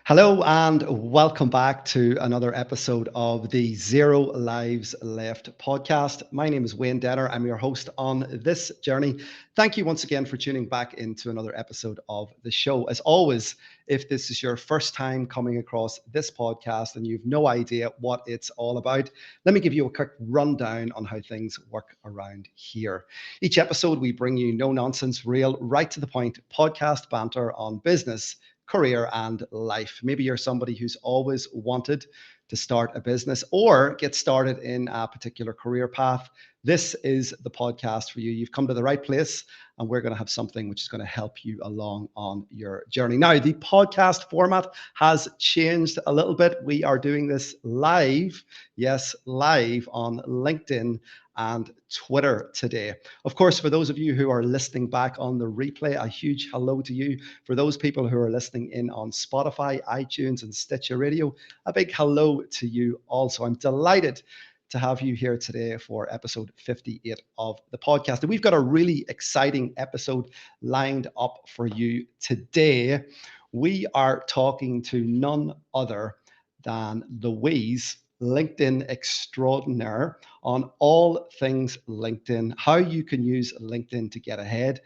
Hello and welcome back to another episode of the Zero Lives Left podcast. My name is Wayne Denner. I'm your host on this journey. Thank you once again for tuning back into another episode of the show. As always, if this is your first time coming across this podcast and you've no idea what it's all about, let me give you a quick rundown on how things work around here. Each episode, we bring you no nonsense, real, right to the point podcast banter on business, career, and life. Maybe you're somebody who's always wanted to start a business or get started in a particular career path. This is the podcast for you. You've come to the right place, and we're going to have something which is going to help you along on your journey. Now, the podcast format has changed a little bit. We are doing this live, yes, live on LinkedIn and Twitter today. Of course, for those of you who are listening back on the replay, a huge hello to you. For those people who are listening in on Spotify, iTunes, and Stitcher Radio, a big hello to you also. I'm delighted to have you here today for episode 58 of the podcast. And we've got a really exciting episode lined up for you today. We are talking to none other than Louise, LinkedIn extraordinaire, on all things LinkedIn, how you can use LinkedIn to get ahead.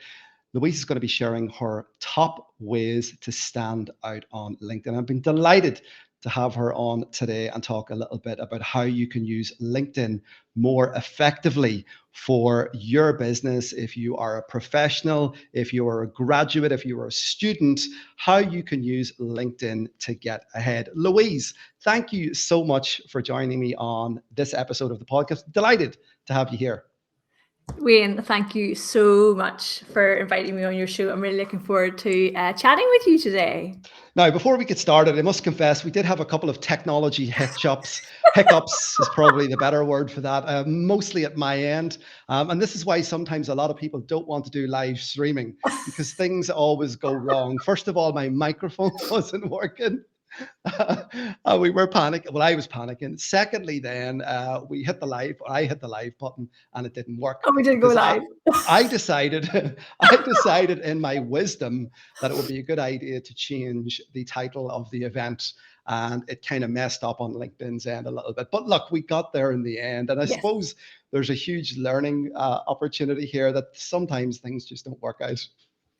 Louise is going to be sharing her top ways to stand out on LinkedIn. I've been delighted to have her on today and talk a little bit about how you can use LinkedIn more effectively for your business. If you are a professional, if you are a graduate, if you are a student, how you can use LinkedIn to get ahead. Louise, thank you so much for joining me on this episode of the podcast. Delighted to have you here. Wayne, thank you so much for inviting me on your show. I'm really looking forward to chatting with you today. Now, before we get started, I must confess, we did have a couple of technology hiccups. Hiccups is probably the better word for that, mostly at my end. And this is why sometimes a lot of people don't want to do live streaming because things always go wrong. First of all, my microphone wasn't working. We were panicking. Well, I was panicking. Secondly, then I hit the live button and it didn't work. Oh, we didn't go live. I decided in my wisdom that it would be a good idea to change the title of the event, and it kind of messed up on LinkedIn's end a little bit. But look, we got there in the end, and I suppose there's a huge learning opportunity here that sometimes things just don't work out.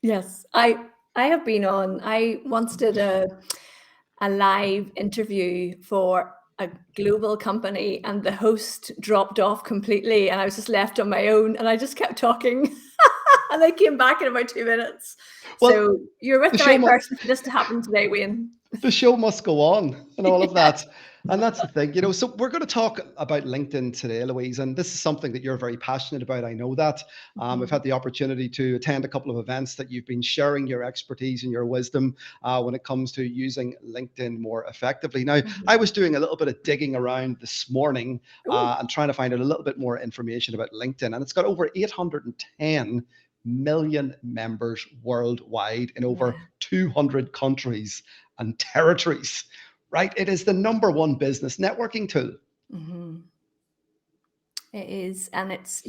Yes, I have been on. I once did a live interview for a global company and the host dropped off completely and I was just left on my own and I just kept talking and I came back in about 2 minutes. Well, so you're with the right person for this to happen today, Wayne. The show must go on and all of that. And that's the thing, so we're going to talk about LinkedIn today, Louise, and this is something that you're very passionate about. I know that. I've had the opportunity to attend a couple of events that you've been sharing your expertise and your wisdom when it comes to using LinkedIn more effectively. Now, I was doing a little bit of digging around this morning and trying to find out a little bit more information about LinkedIn, and it's got over 810 million members worldwide in over 200 countries and territories. Right? It is the number one business networking tool. It is. And it's,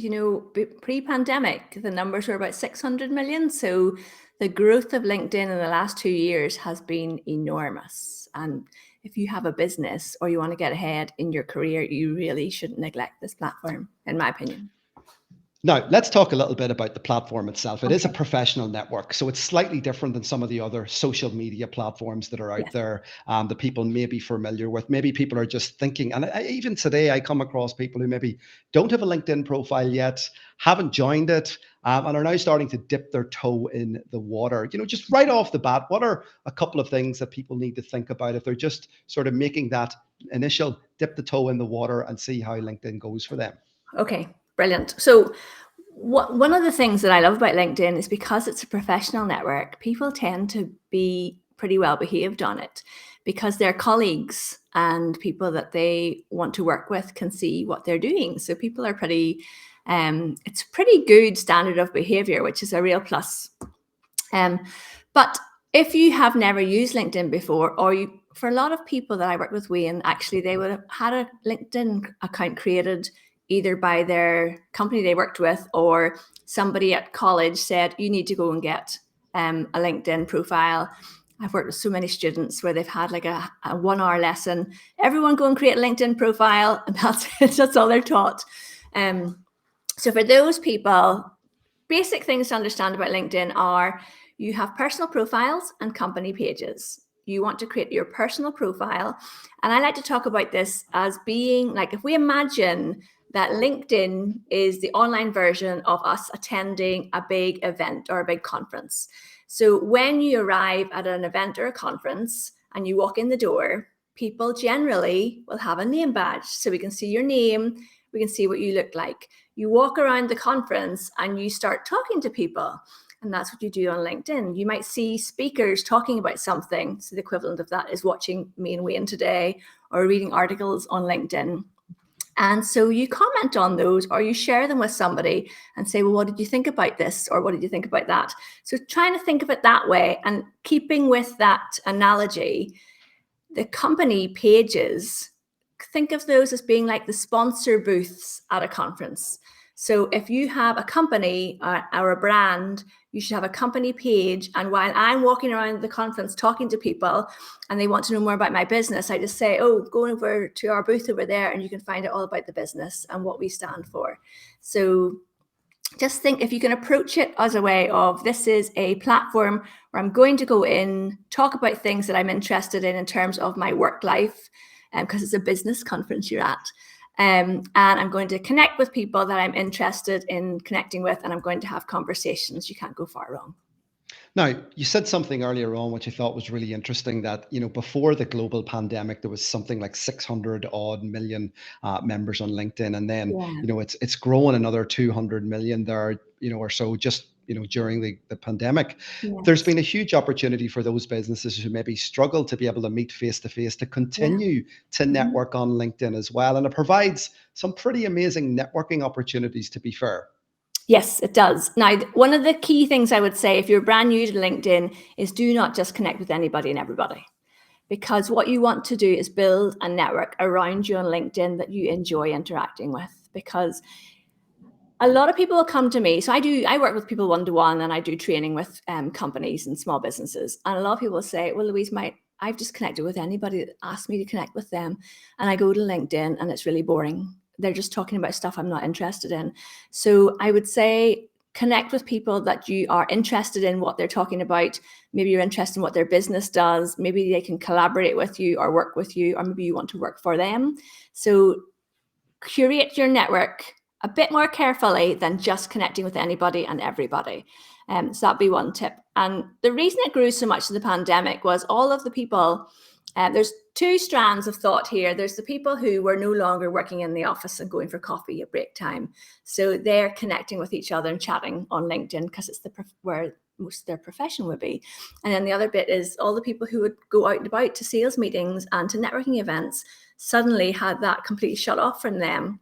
pre-pandemic, the numbers were about 600 million. So the growth of LinkedIn in the last 2 years has been enormous. And if you have a business or you want to get ahead in your career, you really shouldn't neglect this platform, in my opinion. Now, let's talk a little bit about the platform itself. It is a professional network, so it's slightly different than some of the other social media platforms that are out there that people may be familiar with. Maybe people are just thinking, and even today I come across people who maybe don't have a LinkedIn profile yet, haven't joined it, and are now starting to dip their toe in the water. Just right off the bat, what are a couple of things that people need to think about if they're just sort of making that initial dip the toe in the water and see how LinkedIn goes for them? Okay. Brilliant. So one of the things that I love about LinkedIn is because it's a professional network, people tend to be pretty well behaved on it because their colleagues and people that they want to work with can see what they're doing. So people are it's a pretty good standard of behavior, which is a real plus. But if you have never used LinkedIn before, for a lot of people that I work with, Wayne, actually, they would have had a LinkedIn account created either by their company they worked with or somebody at college said, you need to go and get a LinkedIn profile. I've worked with so many students where they've had like a 1 hour lesson. Everyone go and create a LinkedIn profile, and that's it. That's all they're taught. So for those people, basic things to understand about LinkedIn are you have personal profiles and company pages. You want to create your personal profile. And I like to talk about this as being like, if we imagine that LinkedIn is the online version of us attending a big event or a big conference. So when you arrive at an event or a conference and you walk in the door, people generally will have a name badge. So we can see your name, we can see what you look like. You walk around the conference and you start talking to people. And that's what you do on LinkedIn. You might see speakers talking about something. So the equivalent of that is watching me and Wayne today or reading articles on LinkedIn. And so you comment on those or you share them with somebody and say, well, what did you think about this? Or what did you think about that? So trying to think of it that way and keeping with that analogy, the company pages, think of those as being like the sponsor booths at a conference. So if you have a company or a brand, you should have a company page. And while I'm walking around the conference talking to people and they want to know more about my business, I just say, oh, go over to our booth over there and you can find out all about the business and what we stand for. So just think if you can approach it as a way of, this is a platform where I'm going to go in, talk about things that I'm interested in terms of my work life, because it's a business conference you're at. And I'm going to connect with people that I'm interested in connecting with, and I'm going to have conversations. You can't go far wrong. Now, you said something earlier on which I thought was really interesting, that, before the global pandemic, there was something like 600 odd million members on LinkedIn. And then, Yeah. it's grown another 200 million there, or so just, during the pandemic. There's Yes. been a huge opportunity for those businesses who maybe struggle to be able to meet face to face to continue to network on LinkedIn as well. And it provides some pretty amazing networking opportunities, to be fair. Yes, it does. Now, one of the key things I would say if you're brand new to LinkedIn is do not just connect with anybody and everybody, because what you want to do is build a network around you on LinkedIn that you enjoy interacting with. Because a lot of people will come to me. So I work with people one-to-one, and I do training with companies and small businesses. And a lot of people will say, well, Louise, I've just connected with anybody that asked me to connect with them. And I go to LinkedIn and it's really boring. They're just talking about stuff I'm not interested in. So I would say connect with people that you are interested in what they're talking about. Maybe you're interested in what their business does. Maybe they can collaborate with you or work with you, or maybe you want to work for them. So curate your network a bit more carefully than just connecting with anybody and everybody. So that'd be one tip. And the reason it grew so much in the pandemic was all of the people, there's two strands of thought here. There's the people who were no longer working in the office and going for coffee at break time. So they're connecting with each other and chatting on LinkedIn because it's where most of their profession would be. And then the other bit is all the people who would go out and about to sales meetings and to networking events suddenly had that completely shut off from them.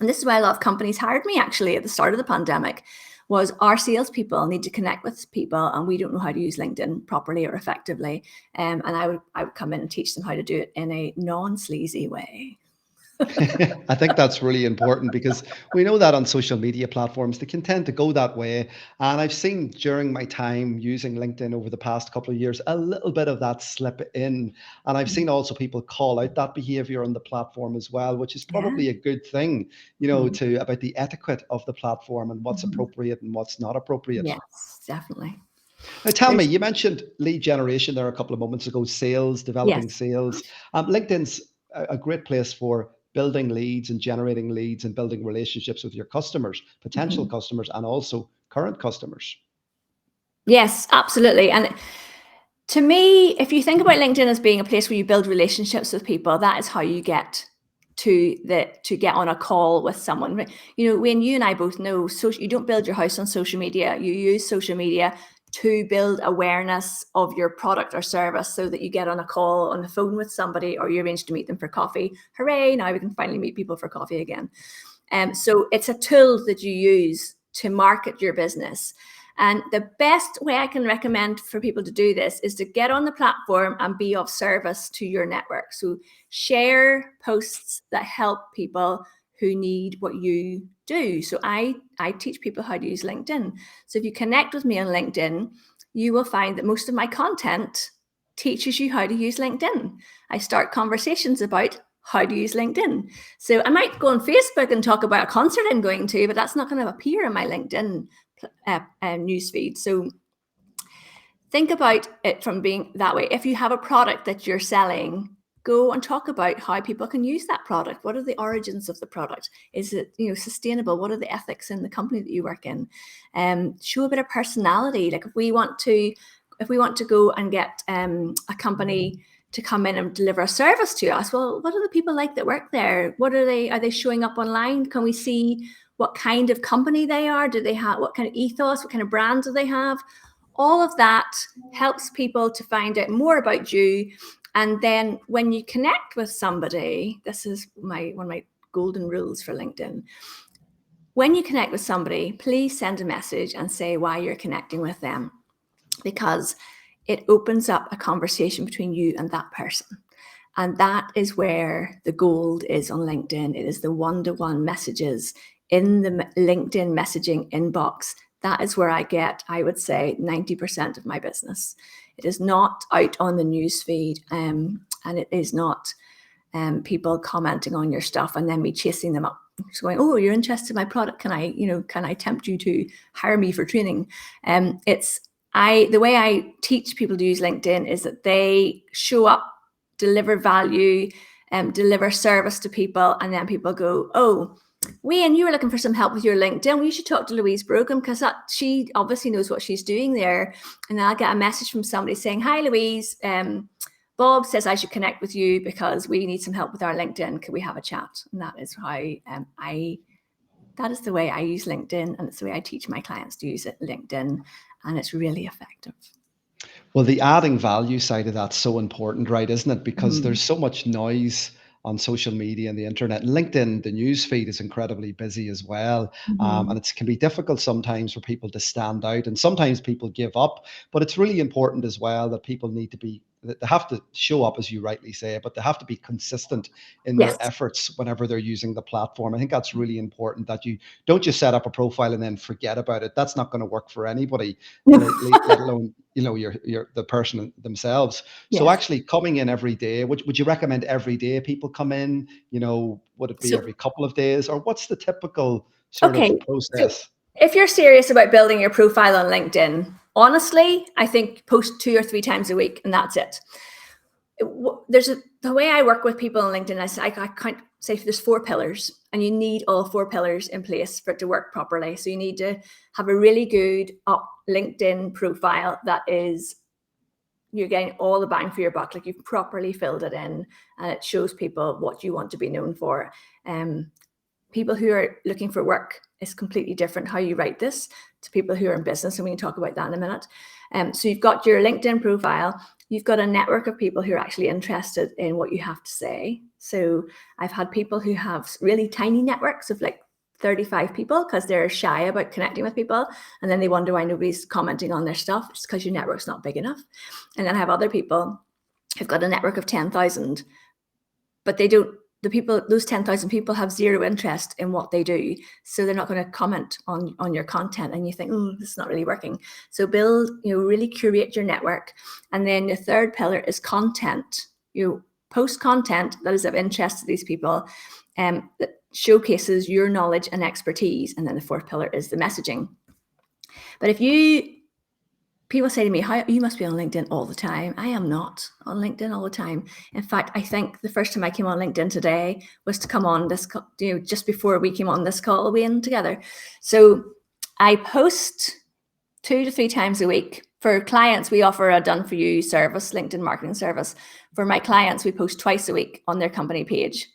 And this is why a lot of companies hired me actually at the start of the pandemic, was our salespeople need to connect with people and we don't know how to use LinkedIn properly or effectively. And I would come in and teach them how to do it in a non-sleazy way. I think that's really important, because we know that on social media platforms, they can tend to go that way. And I've seen during my time using LinkedIn over the past couple of years, a little bit of that slip in. And I've seen also people call out that behavior on the platform as well, which is Yeah. probably a good thing, to about the etiquette of the platform and what's appropriate and what's not appropriate. Yes, definitely. Now, tell me, you mentioned lead generation there a couple of moments ago, sales, developing Yes. sales. LinkedIn's a great place for building leads and generating leads and building relationships with your customers, potential customers, and also current customers. Yes, absolutely. And to me, if you think about LinkedIn as being a place where you build relationships with people, that is how you get to get on a call with someone. When you and I both know, you don't build your house on social media. You use social media to build awareness of your product or service so that you get on a call on the phone with somebody or you arrange to meet them for coffee. Hooray, now we can finally meet people for coffee again. So it's a tool that you use to market your business. And the best way I can recommend for people to do this is to get on the platform and be of service to your network. So share posts that help people who need what you do. So I teach people how to use LinkedIn. So if you connect with me on LinkedIn, you will find that most of my content teaches you how to use LinkedIn. I start conversations about how to use LinkedIn. So I might go on Facebook and talk about a concert I'm going to, but that's not going to appear in my LinkedIn newsfeed. So think about it from being that way. If you have a product that you're selling, go and talk about how people can use that product. What are the origins of the product? Is it, sustainable? What are the ethics in the company that you work in? Show a bit of personality. Like if we want to go and get a company to come in and deliver a service to us, well, what are the people like that work there? Are they showing up online? Can we see what kind of company they are? Do they have, what kind of ethos, what kind of brand do they have? All of that helps people to find out more about you. And then when you connect with somebody, this is one of my golden rules for LinkedIn. When you connect with somebody, please send a message and say why you're connecting with them, because it opens up a conversation between you and that person. And that is where the gold is on LinkedIn. It is the one-to-one messages in the LinkedIn messaging inbox. That is where I get, I would say, 90% of my business. It is not out on the news feed, and it is not people commenting on your stuff and then me chasing them up, just going, "Oh, you're interested in my product? Can I tempt you to hire me for training?" The way I teach people to use LinkedIn is that they show up, deliver value, deliver service to people, and then people go, "Oh, Wayne, you were looking for some help with your LinkedIn. Well, you should talk to Louise Brogan, because she obviously knows what she's doing there." And then I'll get a message from somebody saying, "Hi, Louise. Bob says I should connect with you because we need some help with our LinkedIn. Could we have a chat?" And that is how that is the way I use LinkedIn, and it's the way I teach my clients to use LinkedIn, and it's really effective. Well, the adding value side of that's so important, right? Isn't it? Because there's so much noise on social media and the internet. LinkedIn, the news feed is incredibly busy as well. And it can be difficult sometimes for people to stand out. And sometimes people give up. But it's really important as well that people they have to show up, as you rightly say, but they have to be consistent in Yes. their efforts whenever they're using the platform. I think that's really important, that you don't just set up a profile and then forget about it. That's not going to work for anybody, let alone you're the person themselves. Yes. So actually coming in every day, would you recommend every day people come in? Would it be every couple of days, or what's the typical sort of process? So if you're serious about building your profile on LinkedIn, honestly, I think post 2 or 3 times a week, and that's it. The way I work with people on LinkedIn, I can't say there's 4 pillars, and you need all 4 pillars in place for it to work properly. So you need to have a really good LinkedIn profile that is, you're getting all the bang for your buck, like you've properly filled it in, and it shows people what you want to be known for. People who are looking for work is completely different how you write this to people who are in business, and we can talk about that in a minute. So you've got your LinkedIn profile, you've got a network of people who are actually interested in what you have to say. So I've had people who have really tiny networks of like 35 people because they're shy about connecting with people, and then they wonder why nobody's commenting on their stuff. It's because your network's not big enough. And then I have other people who've got a network of 10,000, but those 10,000 people have zero interest in what they do. So they're not going to comment on your content, and you think, "Oh, this is not really working." So build, really curate your network. And then the third pillar is content. You post content that is of interest to these people, that showcases your knowledge and expertise. And then the fourth pillar is the messaging. But people say to me, "How you must be on LinkedIn all the time." I am not on LinkedIn all the time. In fact, I think the first time I came on LinkedIn today was to come on this, just before we came on this call, we in together. So I post 2 to 3 times a week. For clients, we offer a done for you service, LinkedIn marketing service. For my clients, we post twice a week on their company page.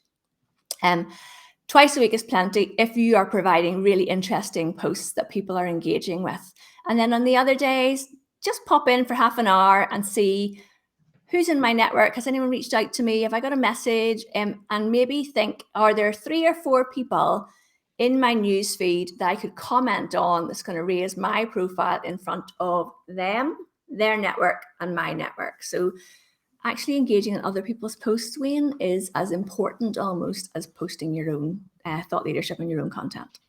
Twice a week is plenty if you are providing really interesting posts that people are engaging with. And then on the other days, just pop in for half an hour and see who's in my network. Has anyone reached out to me? Have I got a message? And maybe think, are there 3 or 4 people in my newsfeed that I could comment on that's going to raise my profile in front of them, their network, and my network? So actually engaging in other people's posts, Wayne, is as important almost as posting your own thought leadership and your own content.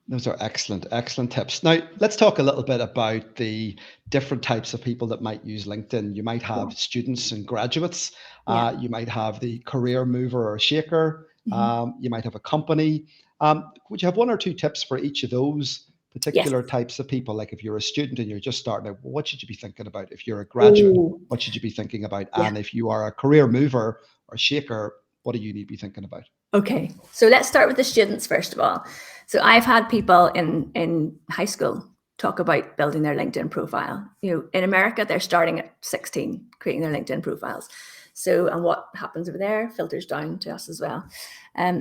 Those are excellent tips. Now, let's talk a little bit about the different types of people that might use LinkedIn. You might Yeah. have students and graduates. Yeah. You might have the career mover or shaker. Mhm. You might have a company. Would you have one or two tips for each of those Yes. particular types of people? Like if you're a student and you're just starting out, what should you be thinking about? If you're a graduate, Oh, what should you be thinking about? yeah. And if you are a career mover or shaker, what do you need to be thinking about? Okay, so let's start with the students first of all. So I've had people in high school talk about building their LinkedIn profile. In America, they're starting at 16, creating their LinkedIn profiles. So, and what happens over there filters down to us as well.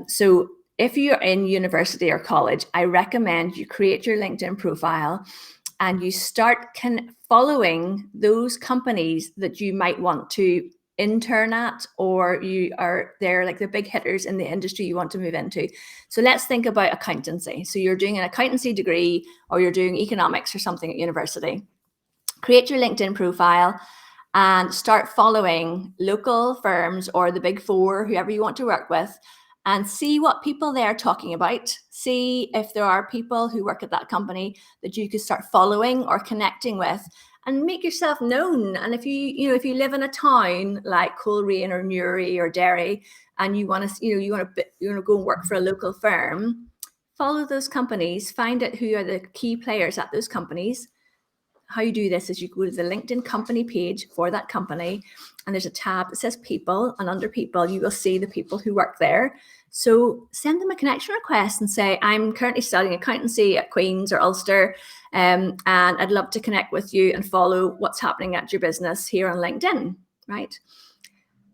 So if you're in university or college, I recommend you create your LinkedIn profile and you start following those companies that you might want to intern at, or they're like the big hitters in the industry you want to move into. So let's think about accountancy. So you're doing an accountancy degree or you're doing economics or something at university. Create your LinkedIn profile and start following local firms or the big four, whoever you want to work with, and see what people they're talking about. See if there are people who work at that company that you could start following or connecting with, and make yourself known. And if you live in a town like Coleraine or Newry or Derry, and you want to go and work for a local firm, follow those companies, find out who are the key players at those companies. How you do this is you go to the LinkedIn company page for that company, and there's a tab that says people, and under people you will see the people who work there. So send them a connection request and say, I'm currently studying accountancy at Queen's or Ulster, and I'd love to connect with you and follow what's happening at your business here on LinkedIn, right?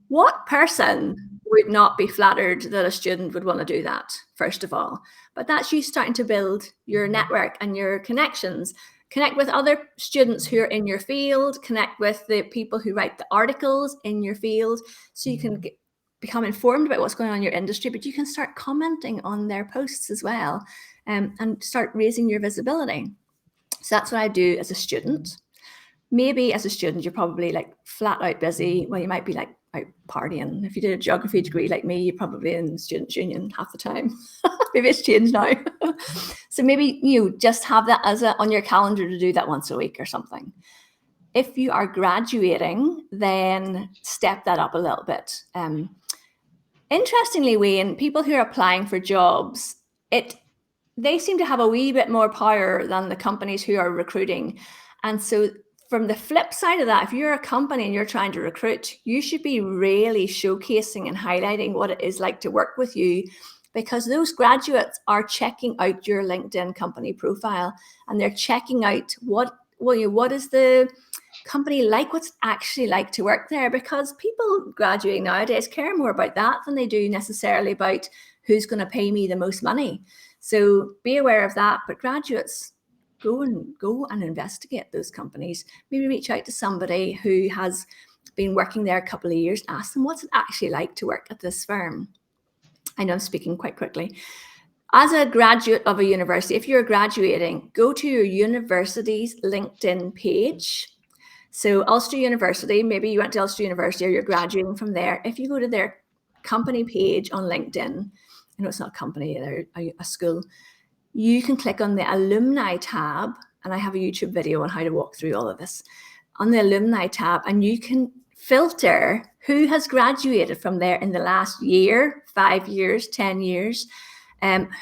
What person would not be flattered that a student would want to do that, first of all? But that's you starting to build your network and your connections. Connect with other students who are in your field, connect with the people who write the articles in your field, so you can become informed about what's going on in your industry, but you can start commenting on their posts as well, and start raising your visibility. So that's what I do as a student. Maybe as a student, you're probably like flat out busy. Well, you might be like out partying. If you did a geography degree like me, you're probably in Students' Union half the time. Maybe it's changed now. So maybe you just have that on your calendar to do that once a week or something. If you are graduating, then step that up a little bit. Interestingly, Wayne, people who are applying for jobs, they seem to have a wee bit more power than the companies who are recruiting. And so from the flip side of that, if you're a company and you're trying to recruit, you should be really showcasing and highlighting what it is like to work with you, because those graduates are checking out your LinkedIn company profile, and they're checking out what is the company like, what's actually like to work there, because people graduating nowadays care more about that than they do necessarily about who's going to pay me the most money. So be aware of that. But graduates, go and investigate those companies. Maybe reach out to somebody who has been working there a couple of years. Ask them what's it actually like to work at this firm. I know I'm speaking quite quickly. As a graduate of a university, if you're graduating, go to your university's LinkedIn page. So Ulster University, maybe you went to Ulster University or you're graduating from there. If you go to their company page on LinkedIn, I know it's not a company, they're a school, you can click on the alumni tab, and I have a YouTube video on how to walk through all of this, on the alumni tab, and you can filter who has graduated from there in the last year, 5 years, 10 years.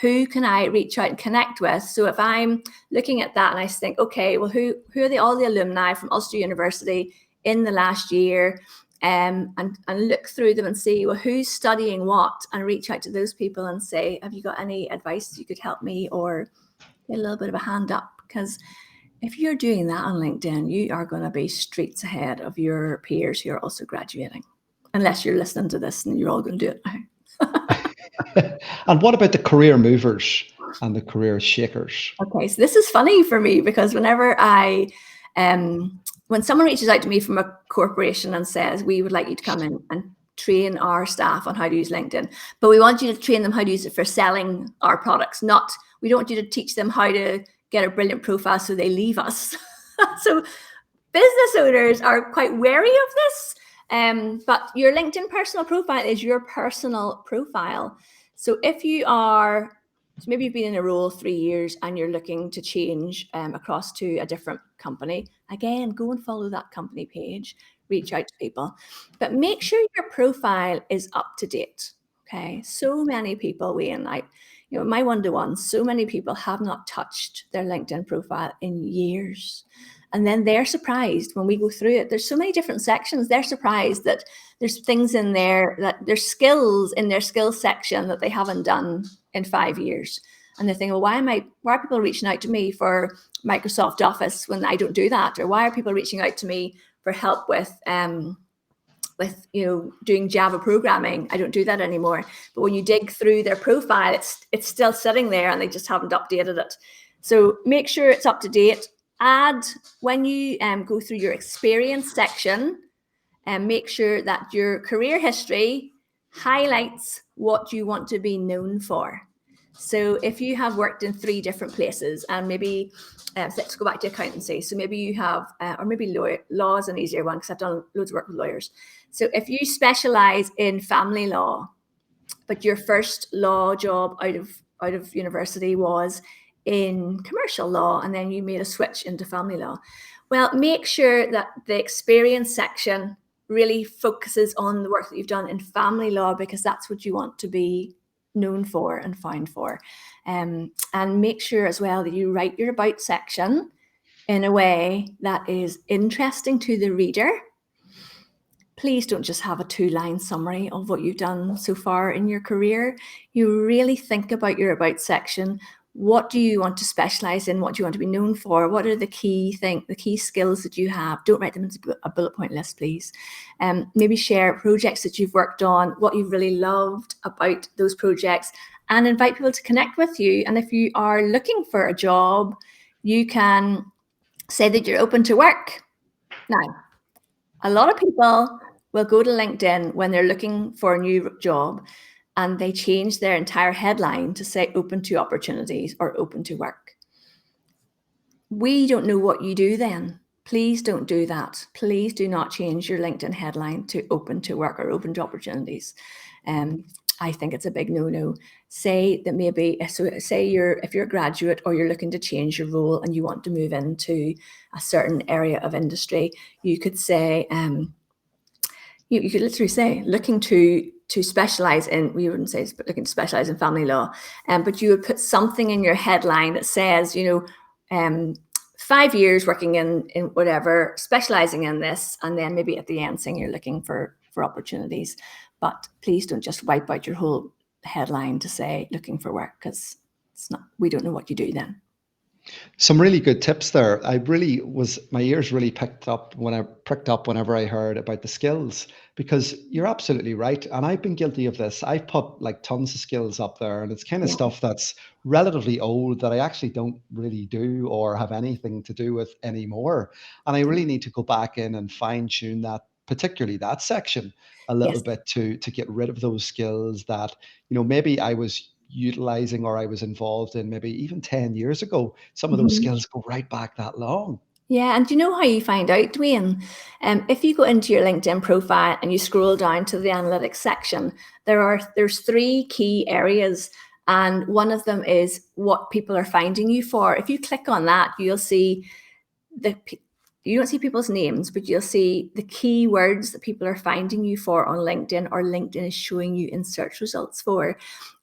Who can I reach out and connect with? So if I'm looking at that and I think, okay, well, who are all the alumni from Ulster University in the last year? And look through them and see, well, who's studying what, and reach out to those people and say, have you got any advice you could help me, or get a little bit of a hand up? Because if you're doing that on LinkedIn, you are going to be streets ahead of your peers who are also graduating, unless you're listening to this and you're all going to do it now. And what about the career movers and the career shakers? Okay, so this is funny for me, because whenever when someone reaches out to me from a corporation and says, we would like you to come in and train our staff on how to use LinkedIn, but we want you to train them how to use it for selling our products. We don't want you to teach them how to get a brilliant profile so they leave us. So business owners are quite wary of this. But your LinkedIn personal profile is your personal profile. So if you are So maybe you've been in a role 3 years and you're looking to change across to a different company. Again, go and follow that company page, reach out to people, but make sure your profile is up to date. Okay. So many people, Wayne, my one-to-ones, so many people have not touched their LinkedIn profile in years. And then they're surprised when we go through it. There's so many different sections. They're surprised that there's things in there, that there's skills in their skills section that they haven't done in 5 years. And they're thinking, well, why are people reaching out to me for Microsoft Office when I don't do that? Or why are people reaching out to me for help with doing Java programming? I don't do that anymore. But when you dig through their profile, it's still sitting there and they just haven't updated it. So make sure it's up to date. Add, when you go through your experience section, and make sure that your career history highlights what you want to be known for. So if you have worked in 3 different places, and maybe let's go back to accountancy. So maybe you have, or maybe law is an easier one because I've done loads of work with lawyers. So if you specialize in family law, but your first law job out of university was in commercial law, and then you made a switch into family law, well, make sure that the experience section really focuses on the work that you've done in family law, because that's what you want to be known for and found for. And make sure as well that you write your about section in a way that is interesting to the reader. Please don't just have a 2-line summary of what you've done so far in your career. You really think about your about section. What do you want to specialize in? What do you want to be known for? What are the key skills that you have? Don't write them into a bullet point list, please. Maybe share projects that you've worked on, what you've really loved about those projects, and invite people to connect with you. And if you are looking for a job, you can say that you're open to work. Now, a lot of people will go to LinkedIn when they're looking for a new job, and they change their entire headline to say open to opportunities or open to work. We don't know what you do then. Please don't do that. Please do not change your LinkedIn headline to open to work or open to opportunities. I think it's a big no-no. Say that maybe, say if you're a graduate or you're looking to change your role and you want to move into a certain area of industry, you could say, you could literally say looking to specialize in, we wouldn't say looking to specialize in family law, but you would put something in your headline that says, 5 years working in whatever, specializing in this, and then maybe at the end saying you're looking for opportunities. But please don't just wipe out your whole headline to say looking for work, because we don't know what you do then. Some really good tips there. My ears really pricked up whenever I heard about the skills, because you're absolutely right. And I've been guilty of this. I've put like tons of skills up there, and it's kind of stuff that's relatively old that I actually don't really do or have anything to do with anymore. And I really need to go back in and fine tune that, particularly that section a little bit to get rid of those skills that, maybe I was utilizing or I was involved in maybe even 10 years ago. Some of those skills go right back that long. Yeah, and do you know how you find out, Dwayne? If you go into your LinkedIn profile and you scroll down to the analytics section, there's 3 key areas, and one of them is what people are finding you for. If you click on that, you'll see you don't see people's names, but you'll see the keywords that people are finding you for on LinkedIn, or LinkedIn is showing you in search results for.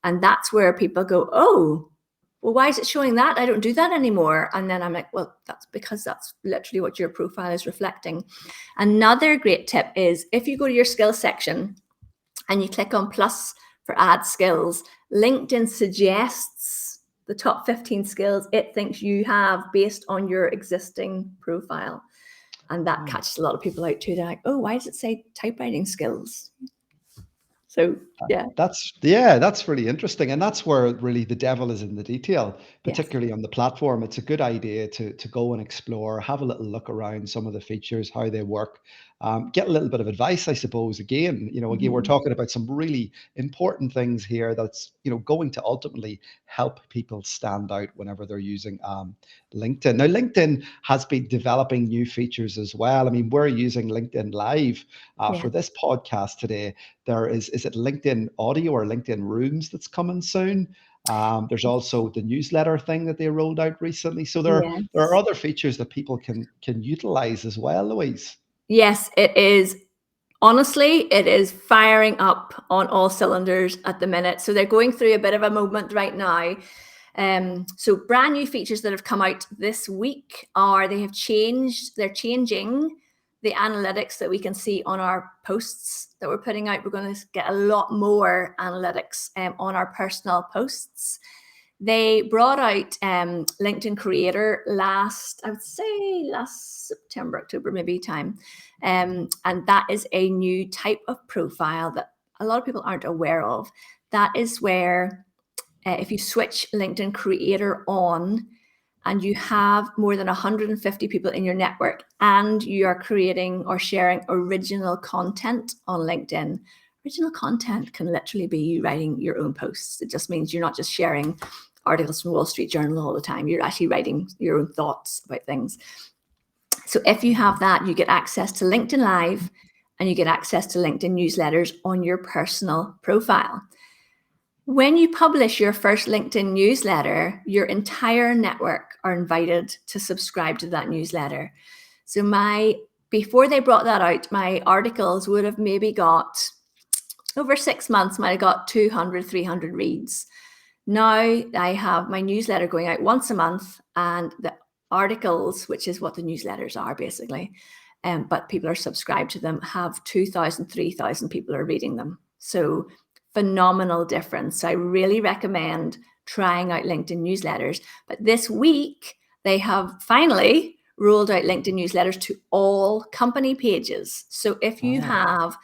And that's where people go, oh, well, why is it showing that? I don't do that anymore. And then I'm like, well, that's because that's literally what your profile is reflecting. Another great tip is if you go to your skills section and you click on plus for add skills, LinkedIn suggests the top 15 skills it thinks you have based on your existing profile. And that catches a lot of people out too. They're like, oh, why does it say typewriting skills? So that's really interesting. And that's where really the devil is in the detail, particularly on the platform. It's a good idea to go and explore, have a little look around some of the features, how they work, get a little bit of advice, I suppose. Again, we're talking about some really important things here that's, going to ultimately help people stand out whenever they're using LinkedIn. Now, LinkedIn has been developing new features as well. I mean, we're using LinkedIn Live for this podcast today. There is it LinkedIn Audio or LinkedIn Rooms that's coming soon? There's also the newsletter thing that they rolled out recently. So there are Yes. other features that people can utilize as well, Louise. Yes, it is. Honestly, it is firing up on all cylinders at the minute. So they're going through a bit of a moment right now. So brand new features that have come out this week are they're changing the analytics that we can see on our posts that we're putting out. We're going to get a lot more analytics on our personal posts. They brought out LinkedIn Creator last September, October, maybe time. And that is a new type of profile that a lot of people aren't aware of. That is where if you switch LinkedIn Creator on and you have more than 150 people in your network and you are creating or sharing original content on LinkedIn, original content can literally be you writing your own posts. It just means you're not just sharing articles from Wall Street Journal all the time. You're actually writing your own thoughts about things. So if you have that, you get access to LinkedIn Live and you get access to LinkedIn newsletters on your personal profile. When you publish your first LinkedIn newsletter, your entire network are invited to subscribe to that newsletter. So before they brought that out, my articles would have maybe got, over 6 months, might have got 200, 300 reads. Now I have my newsletter going out once a month, and the articles, which is what the newsletters are basically, but people are subscribed to them, have 2,000, 3,000 people are reading them. So phenomenal difference. So I really recommend trying out LinkedIn newsletters. But this week, they have finally rolled out LinkedIn newsletters to all company pages. So if you have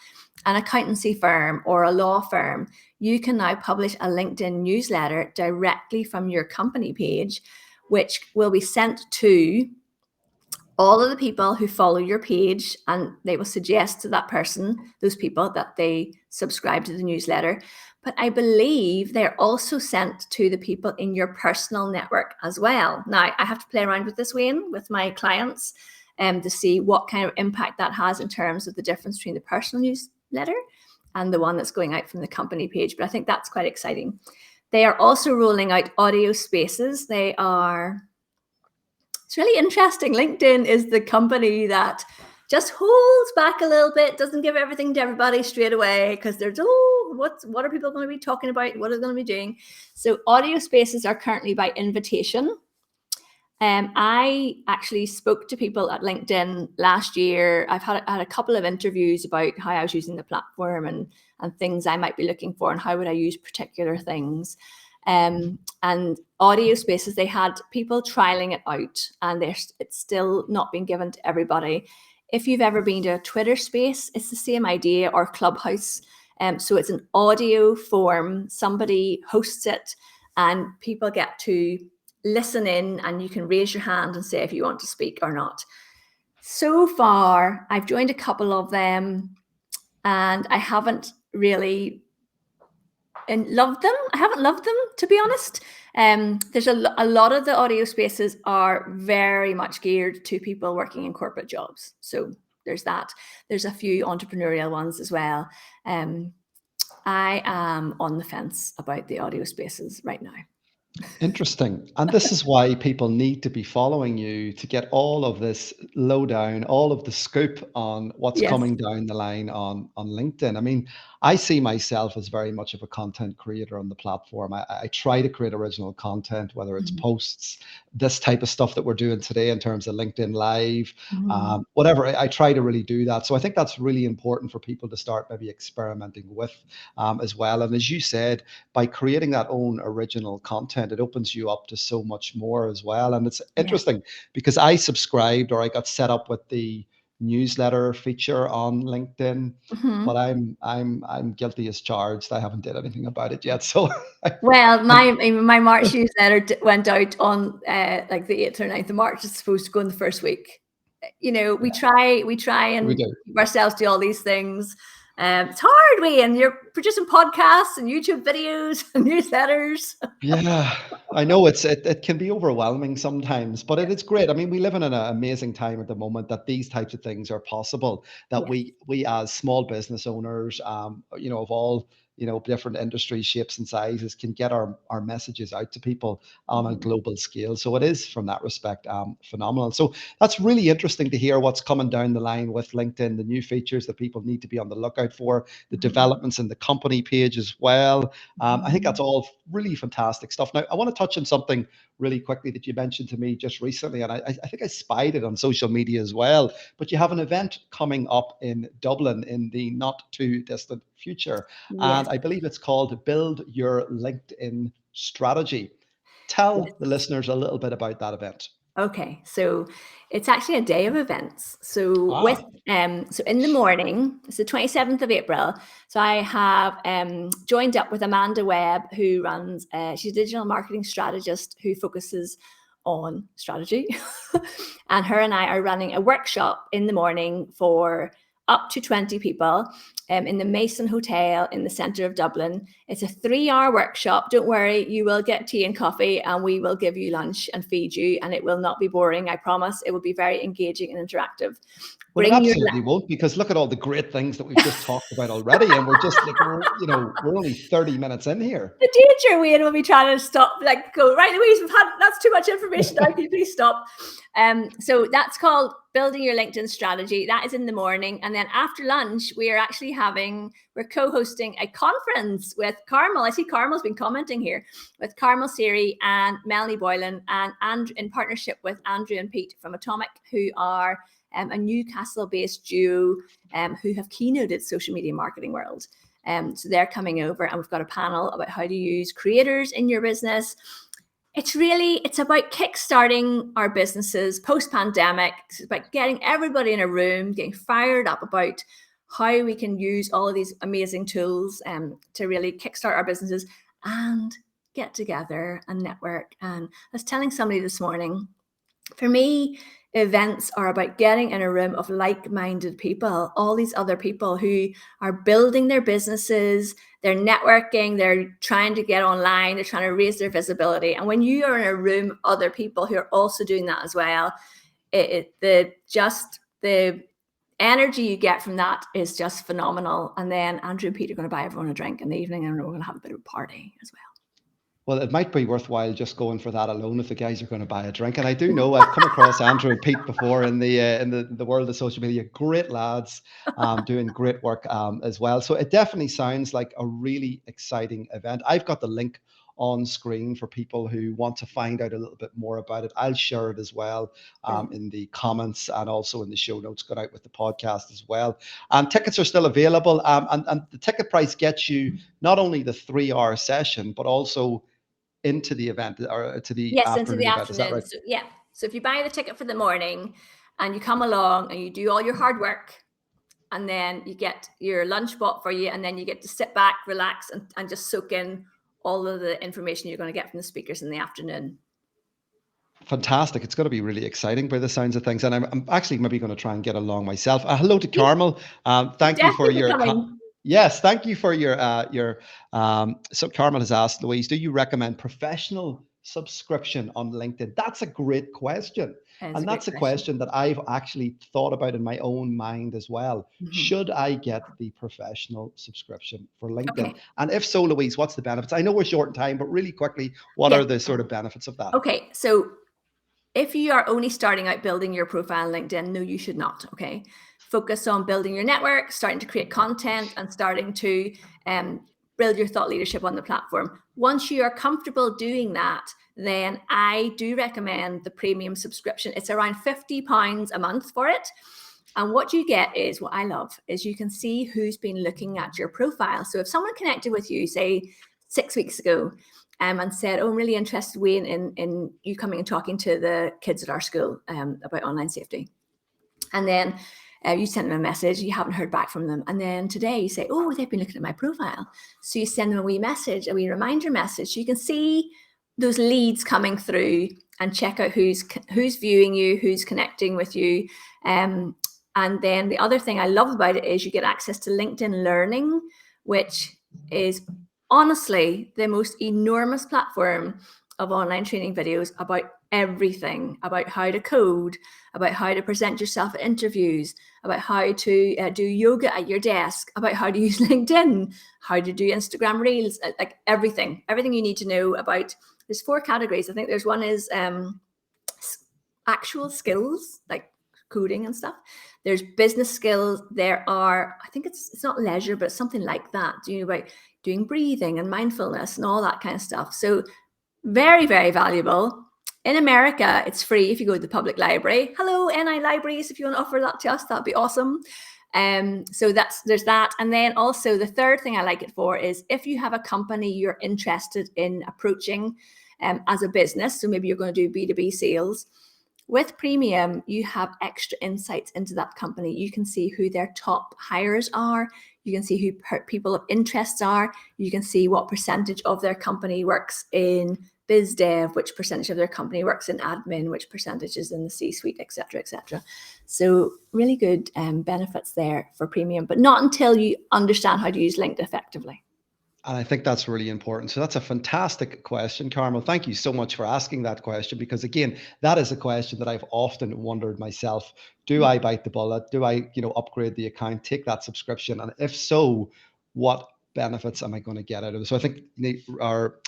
an accountancy firm or a law firm, you can now publish a LinkedIn newsletter directly from your company page, which will be sent to all of the people who follow your page, and they will suggest to that person, those people, that they subscribe to the newsletter. But I believe they're also sent to the people in your personal network as well. Now, I have to play around with this, Wayne, with my clients to see what kind of impact that has in terms of the difference between the personal newsletter and the one that's going out from the company page. But I think that's quite exciting. They are also rolling out audio spaces. It's really interesting. LinkedIn is the company that just holds back a little bit, doesn't give everything to everybody straight away, because there's, what are people going to be talking about? What are they going to be doing? So audio spaces are currently by invitation. I actually spoke to people at LinkedIn last year. I've had a couple of interviews about how I was using the platform and things I might be looking for and how would I use particular things. And audio spaces, they had people trialing it out, and it's still not been given to everybody. If you've ever been to a Twitter space, it's the same idea, or Clubhouse. So it's an audio form. Somebody hosts it and people get to listen in, and you can raise your hand and say if you want to speak or not. So far, I've joined a couple of them and I haven't really loved them. I haven't loved them, to be honest. There's a lot of the audio spaces are very much geared to people working in corporate jobs. So there's that. There's a few entrepreneurial ones as well. I am on the fence about the audio spaces right now. Interesting. And this is why people need to be following you to get all of this lowdown, all of the scoop on what's Yes. coming down the line on LinkedIn. I mean, I see myself as very much of a content creator on the platform. I try to create original content, whether it's posts, this type of stuff that we're doing today in terms of LinkedIn Live, whatever. I try to really do that. So I think that's really important for people to start maybe experimenting with as well. And as you said, by creating that own original content, it opens you up to so much more as well. And it's interesting because I subscribed, or I got set up with the newsletter feature on LinkedIn, but I'm guilty as charged. I haven't did anything about it yet. So well, my March newsletter went out on like the 8th or 9th of March. It's supposed to go in the first week. You know, we try and keep ourselves do all these things. It's hard, and you're producing podcasts and YouTube videos and newsletters. Yeah, I know it can be overwhelming sometimes, but it is great. I mean, we live in an amazing time at the moment that these types of things are possible. That we as small business owners, of all different industry shapes and sizes can get our messages out to people on a global scale. So it is, from that respect, phenomenal. So that's really interesting to hear what's coming down the line with LinkedIn, the new features that people need to be on the lookout for, the developments in the company page as well. I think that's all really fantastic stuff. Now, I want to touch on something really quickly that you mentioned to me just recently, and I think I spied it on social media as well. But you have an event coming up in Dublin in the not too distant future, and Yes. I believe it's called Build Your LinkedIn Strategy. Tell Yes. the listeners a little bit about that event. Okay, so it's actually a day of events. So Ah, so in the morning, it's the 27th of April. So I have joined up with Amanda Webb, who runs. She's a digital marketing strategist who focuses on strategy, and her and I are running a workshop in the morning for up to 20 people in the Mason Hotel in the centre of Dublin. It's a 3-hour workshop. Don't worry, you will get tea and coffee, and we will give you lunch and feed you, and it will not be boring, I promise. It will be very engaging and interactive. well, it Bring your absolutely won't, because look at all the great things that we've just talked about already, and we're just like we're only 30 minutes in here. the danger, Wayne, will be trying to stop, like, go, right, Louise, that's too much information now, can you please stop? So that's called Building Your LinkedIn Strategy. That is in the morning. And then after lunch, we're co-hosting a conference with Carmel. I see Carmel's been commenting here, with Carmel Siri and Melanie Boylan, and in partnership with Andrew and Pete from Atomic, who are a Newcastle-based duo who have keynoted social media marketing world. So they're coming over, and we've got a panel about how to use creators in your business. It's about kickstarting our businesses post-pandemic. It's about getting everybody in a room, getting fired up about how we can use all of these amazing tools to really kickstart our businesses and get together and network. And I was telling somebody this morning, for me, events are about getting in a room of like-minded people, all these other people who are building their businesses, they're networking, they're trying to get online, they're trying to raise their visibility. And when you are in a room of other people who are also doing that as well, the energy you get from that is just phenomenal. And then Andrew and Pete are going to buy everyone a drink in the evening, and we're going to have a bit of a party as well. Well, it might be worthwhile just going for that alone if the guys are going to buy a drink. And I do know I've come across Andrew and Pete before in the world of social media. Great lads, doing great work as well. So it definitely sounds like a really exciting event. I've got the link on screen for people who want to find out a little bit more about it. I'll share it as well in the comments, and also in the show notes going out with the podcast as well. Tickets are still available, and the ticket price gets you not only the 3-hour session, but also into the event, or to the Yes, into the afternoon event. Is that afternoon. right? So, yeah. So if you buy the ticket for the morning and you come along and you do all your hard work, and then you get your lunch bought for you, and then you get to sit back, relax, and just soak in all of the information you're going to get from the speakers in the afternoon. Fantastic. It's going to be really exciting by the sounds of things. And I'm actually maybe going to try and get along myself. Hello to Carmel. Thank you for Definitely your coming. yes, thank you for your so Carmel has asked, Louise, do you recommend professional subscription on LinkedIn? That's a great question. It's And a great that's a question. question that I've actually thought about in my own mind as well. Should I get the professional subscription for LinkedIn? Okay. And if so, Louise, what's the benefits? I know we're short in time, but really quickly, what Yeah. are the sort of benefits of that? Okay. So if you are only starting out building your profile on LinkedIn, no, you should not. Okay. Focus on building your network, starting to create content, and starting to build your thought leadership on the platform. Once you are comfortable doing that, then I do recommend the premium subscription. It's around £50 a month for it. And what you get is, what I love is, you can see who's been looking at your profile. So if someone connected with you, say 6 weeks ago, and said, oh, I'm really interested, Wayne, in you coming and talking to the kids at our school about online safety. And then you send them a message, you haven't heard back from them. And then today you say, oh, they've been looking at my profile. So you send them a wee message, a wee reminder message. So you can see those leads coming through and check out who's viewing you, who's connecting with you. And then the other thing I love about it is you get access to LinkedIn Learning, which is honestly the most enormous platform of online training videos about everything about how to code, about how to present yourself at interviews, about how to do yoga at your desk, about how to use LinkedIn, how to do Instagram Reels, like everything you need to know about. There's 4 categories. I think there's one is actual skills, like coding and stuff. There's business skills. There are, I think it's not leisure, but something like that, about doing breathing and mindfulness and all that kind of stuff. So very, very valuable. In America, it's free if you go to the public library. Hello, NI libraries, if you want to offer that to us, that'd be awesome. So there's that. And then also the third thing I like it for is if you have a company you're interested in approaching as a business, so maybe you're going to do B2B sales, with Premium, you have extra insights into that company. You can see who their top hires are. You can see who people of interests are. You can see what percentage of their company works in biz dev, which percentage of their company works in admin, which percentage is in the C-suite, et cetera, et cetera. So really good benefits there for Premium, but not until you understand how to use LinkedIn effectively. And I think that's really important. So that's a fantastic question, Carmel. Thank you so much for asking that question, because again, that is a question that I've often wondered myself. Do I bite the bullet? Do I, upgrade the account, take that subscription? And if so, what benefits am I going to get out of it? So I think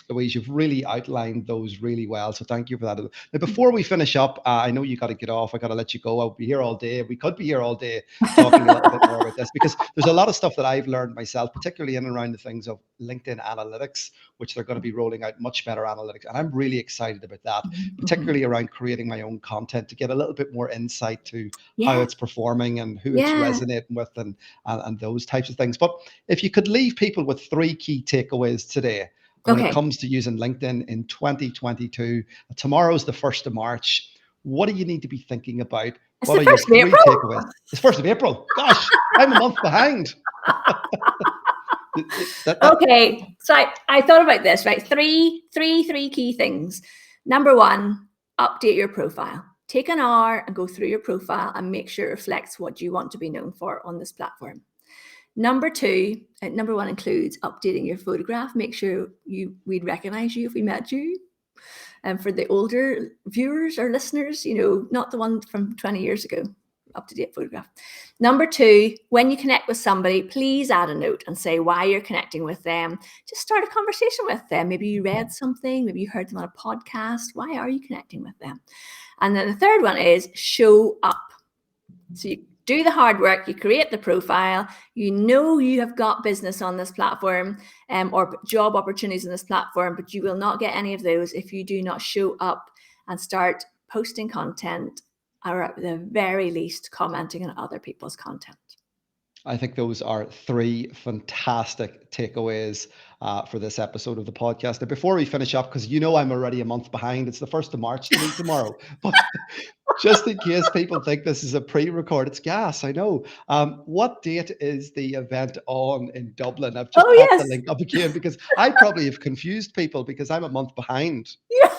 Louise, you've really outlined those really well. So thank you for that. Now, before we finish up, I know you got to get off. I got to let you go. I'll be here all day. We could be here all day talking a little bit more about this, because there's a lot of stuff that I've learned myself, particularly in and around the things of LinkedIn analytics, which they're going to be rolling out much better analytics. And I'm really excited about that, particularly around creating my own content to get a little bit more insight to how it's performing and who it's resonating with and those types of things. But if you could leave people with 3 key takeaways today when it comes to using LinkedIn in 2022, tomorrow's the 1st of March. What do you need to be thinking about? What are your 3 takeaways? It's 1st of April. Gosh, I'm a month behind. Okay, so I thought about this, right? Three key things. Number 1, update your profile. Take an hour and go through your profile and make sure it reflects what you want to be known for on this platform. Number 1 includes updating your photograph. Make sure we'd recognize you if we met you. And for the older viewers or listeners, not the one from 20 years ago, up-to-date photograph. Number 2, when you connect with somebody, please add a note and say why you're connecting with them. Just start a conversation with them. Maybe you read something, maybe you heard them on a podcast. Why are you connecting with them? And then the third one is show up. So you do the hard work, you create the profile, you have got business on this platform or job opportunities on this platform, but you will not get any of those if you do not show up and start posting content, or at the very least commenting on other people's content. I think those are 3 fantastic takeaways for this episode of the podcast. Now, before we finish up, because I'm already a month behind, it's the 1st of March to me tomorrow. But just in case people think this is a pre-record, it's gas, I know. What date is the event on in Dublin? I've just popped the link up again, because I probably have confused people because I'm a month behind. Yeah.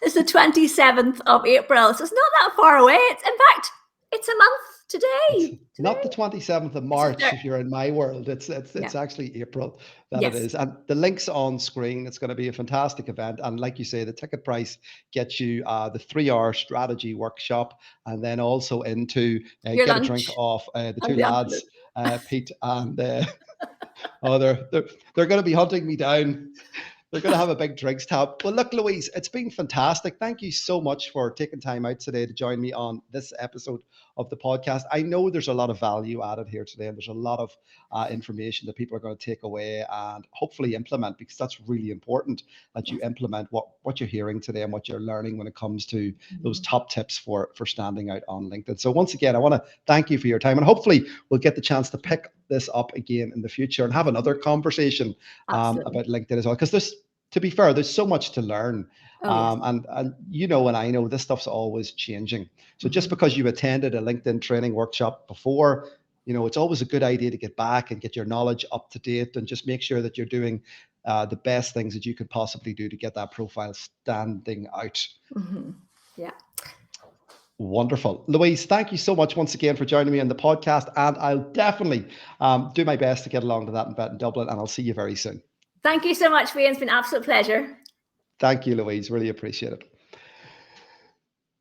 It's the 27th of April, so it's not that far away. In fact, it's a month today. Not the 27th of March if you're in my world. It's actually April that it is. And the link's on screen. It's going to be a fantastic event. And like you say, the ticket price gets you the 3-hour strategy workshop, and then also into get lunch. A drink off the 2 lads, Pete and they're going to be hunting me down. They're going to have a big drinks tab. Well, look, Louise, it's been fantastic. Thank you so much for taking time out today to join me on this episode of the podcast. I know there's a lot of value added here today, and there's a lot of information that people are going to take away and hopefully implement, because that's really important that you implement what you're hearing today and what you're learning when it comes to those top tips for standing out on LinkedIn. So once again, I want to thank you for your time, and hopefully we'll get the chance to pick this up again in the future and have another conversation about LinkedIn as well, because to be fair, there's so much to learn. And and I know this stuff's always changing. So just because you attended a LinkedIn training workshop before, it's always a good idea to get back and get your knowledge up to date and just make sure that you're doing the best things that you could possibly do to get that profile standing out. Yeah. Wonderful. Louise, thank you so much once again for joining me on the podcast. And I'll definitely do my best to get along to that event in Dublin, and I'll see you very soon. Thank you so much, Wayne. It's been an absolute pleasure. Thank you, Louise. Really appreciate it.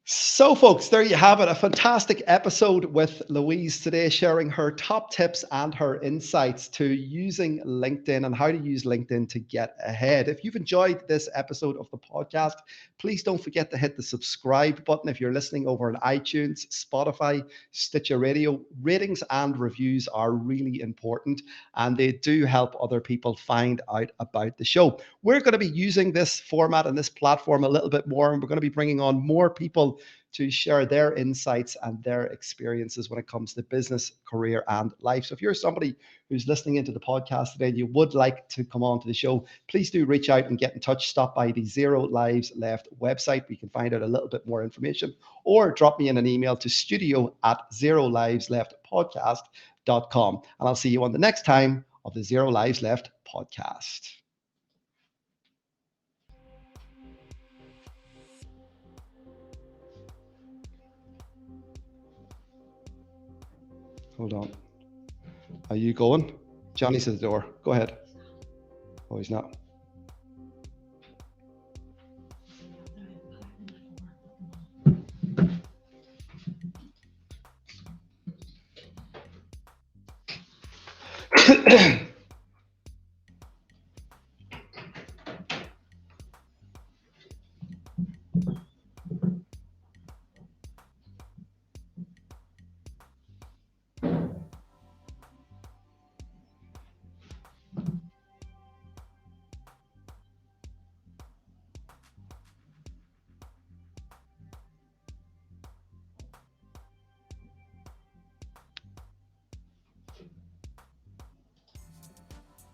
So, folks, there you have it. A fantastic episode with Louise today, sharing her top tips and her insights to using LinkedIn and how to use LinkedIn to get ahead. If you've enjoyed this episode of the podcast, please don't forget to hit the subscribe button if you're listening over on iTunes, Spotify, Stitcher Radio. Ratings and reviews are really important, and they do help other people find out about the show. We're going to be using this format and this platform a little bit more, and we're going to be bringing on more people to share their insights and their experiences when it comes to business, career, and life. So if you're somebody who's listening into the podcast today and you would like to come on to the show, please do reach out and get in touch. Stop by the Zero Lives Left website. We can find out a little bit more information, or drop me in an email to studio@zerolivesleftpodcast.com. And I'll see you on the next time of the Zero Lives Left podcast. Hold on. Are you going? Johnny's at the door. Go ahead. Oh, he's not.